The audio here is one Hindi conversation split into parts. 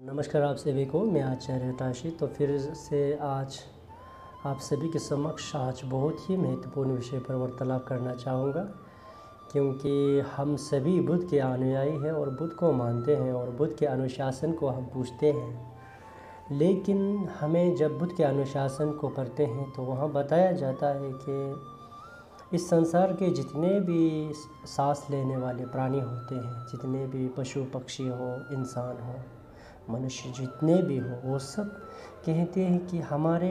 नमस्कार आप सभी को, मैं आचार्य टाशी। तो फिर से आज आप सभी के समक्ष आज बहुत ही महत्वपूर्ण विषय पर वार्तालाप करना चाहूँगा, क्योंकि हम सभी बुद्ध के अनुयायी हैं और बुद्ध को मानते हैं और बुद्ध के अनुशासन को हम पूछते हैं। लेकिन हमें जब बुद्ध के अनुशासन को पढ़ते हैं तो वहाँ बताया जाता है कि इस संसार के जितने भी सांस लेने वाले प्राणी होते हैं, जितने भी पशु पक्षी हो, इंसान हो, मनुष्य जितने भी हो, वो सब कहते हैं कि हमारे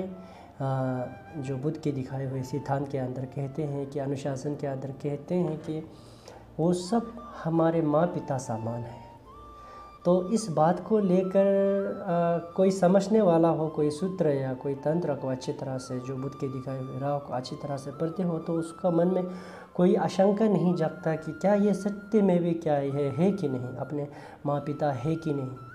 जो बुद्ध के दिखाए हुए सिद्धांत के अंदर कहते हैं कि अनुशासन के अंदर कहते हैं कि वो सब हमारे माँ पिता समान है। तो इस बात को लेकर कोई समझने वाला हो, कोई सूत्र या कोई तंत्र को अच्छी तरह से जो बुद्ध के दिखाए हुए राह को अच्छी तरह से पढ़ते हो तो उसका मन में कोई आशंका नहीं जागता कि क्या ये सत्य में भी क्या है कि नहीं, अपने माँ पिता है कि नहीं।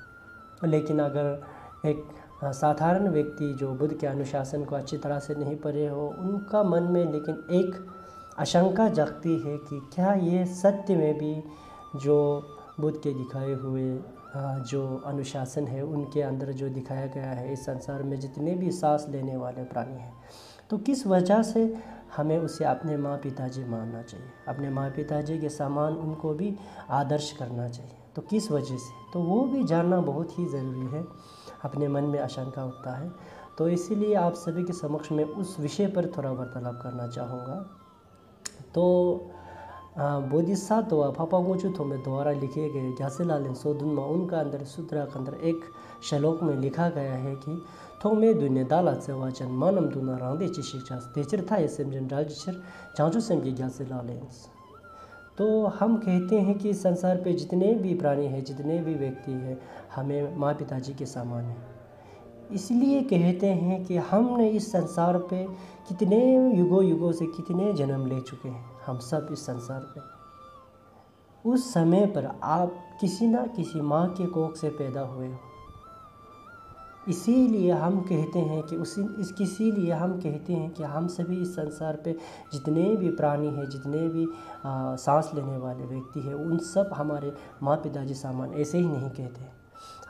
लेकिन अगर एक साधारण व्यक्ति जो बुद्ध के अनुशासन को अच्छी तरह से नहीं पढ़े हो, उनका मन में लेकिन एक आशंका जागती है कि क्या ये सत्य में भी जो बुद्ध के दिखाए हुए जो अनुशासन है उनके अंदर जो दिखाया गया है, इस संसार में जितने भी सांस लेने वाले प्राणी हैं, तो किस वजह से हमें उसे अपने माँ पिताजी मानना चाहिए, अपने माँ पिताजी के समान उनको भी आदर्श करना चाहिए। तो किस वजह से, तो वो भी जानना बहुत ही ज़रूरी है। अपने मन में आशंका उठता है, तो इसीलिए आप सभी के समक्ष में उस विषय पर थोड़ा वार्तालाप करना चाहूँगा। तो बोधिसत्व पापागोचुथो में द्वारा लिखे गए ग्यासेलालेन सोदुनमा उनका अंदर सूत्र के अंदर एक श्लोक में लिखा गया है कि थोंग में दुनिया दाला से वाचन मानम दुना रांदे चिशिक्षा तेचर था एसएम जन राजचर जांचो सेम के ग्यासेलालेन। तो हम कहते हैं कि संसार पे जितने भी प्राणी हैं, जितने भी व्यक्ति हैं, हमें माँ पिताजी के समान हैं। इसलिए कहते हैं कि हमने इस संसार पे कितने युगों से कितने जन्म ले चुके हैं, हम सब इस संसार पे। उस समय पर आप किसी ना किसी माँ के कोख से पैदा हुए हो। इसीलिए हम कहते हैं कि इसीलिए हम कहते हैं कि हम सभी इस संसार पे जितने भी प्राणी हैं, जितने भी सांस लेने वाले व्यक्ति हैं, उन सब हमारे माँ पिताजी समान। ऐसे ही नहीं कहते,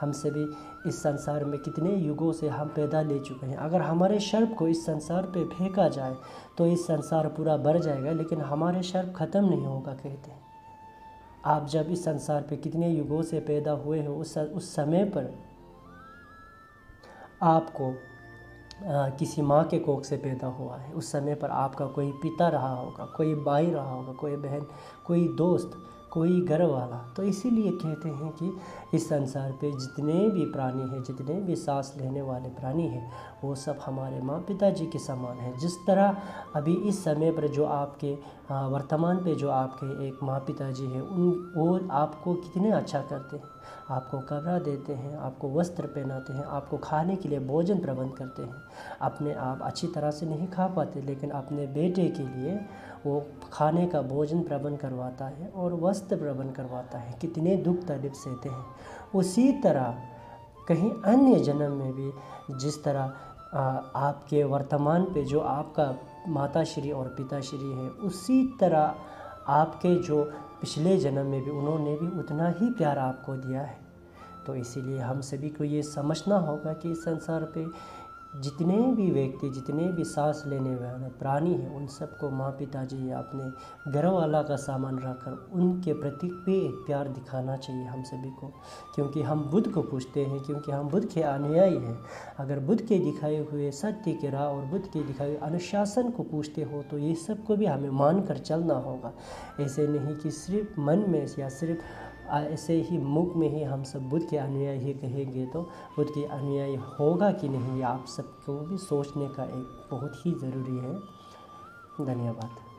हम सभी इस संसार में कितने युगों से हम पैदा ले चुके हैं। अगर हमारे शर्फ को इस संसार पे फेंका जाए तो इस संसार पूरा भर जाएगा, लेकिन हमारे शर्फ ख़त्म नहीं होगा। कहते हैं आप जब इस संसार पे कितने युगों से पैदा हुए हो, उस समय पर आपको किसी माँ के कोख से पैदा हुआ है। उस समय पर आपका कोई पिता रहा होगा, कोई भाई रहा होगा, कोई बहन, कोई दोस्त, कोई घर वाला। तो इसीलिए कहते हैं कि इस संसार पे जितने भी प्राणी हैं, जितने भी सांस लेने वाले प्राणी हैं, वो सब हमारे माँ पिताजी के समान हैं। जिस तरह अभी इस समय पर जो आपके वर्तमान पे जो आपके एक माँ पिताजी हैं, वो आपको कितने अच्छा करते हैं, आपको कपड़ा देते हैं, आपको वस्त्र पहनाते हैं, आपको खाने के लिए भोजन प्रबंध करते हैं। अपने आप अच्छी तरह से नहीं खा पाते, लेकिन अपने बेटे के लिए वो खाने का भोजन प्रबंध करवाता है और वस्त्र प्रबंध करवाता है। कितने दुख तकलीफ सहते हैं। उसी तरह कहीं अन्य जन्म में भी जिस तरह आपके वर्तमान पे जो आपका माताश्री और पिताश्री है, उसी तरह आपके जो पिछले जन्म में भी उन्होंने भी उतना ही प्यार आपको दिया है। तो इसीलिए हम सभी को ये समझना होगा कि इस संसार पे जितने भी व्यक्ति, जितने भी सांस लेने वाले प्राणी हैं, उन सबको माँ पिताजी या अपने घर वाला का सामान रखकर उनके प्रति भी एक प्यार दिखाना चाहिए हम सभी को। क्योंकि हम बुद्ध को पूछते हैं, क्योंकि हम बुद्ध के अनुयायी हैं। अगर बुद्ध के दिखाए हुए सत्य के राह और बुद्ध के दिखाए हुए अनुशासन को पूछते हो तो ये सब को भी हमें मान कर चलना होगा। ऐसे नहीं कि सिर्फ मन में या सिर्फ ऐसे ही मुख में ही हम सब बुद्ध के अनुयायी कहेंगे तो बुद्ध के अनुयायी होगा कि नहीं, ये आप सबको भी सोचने का एक बहुत ही ज़रूरी है। धन्यवाद।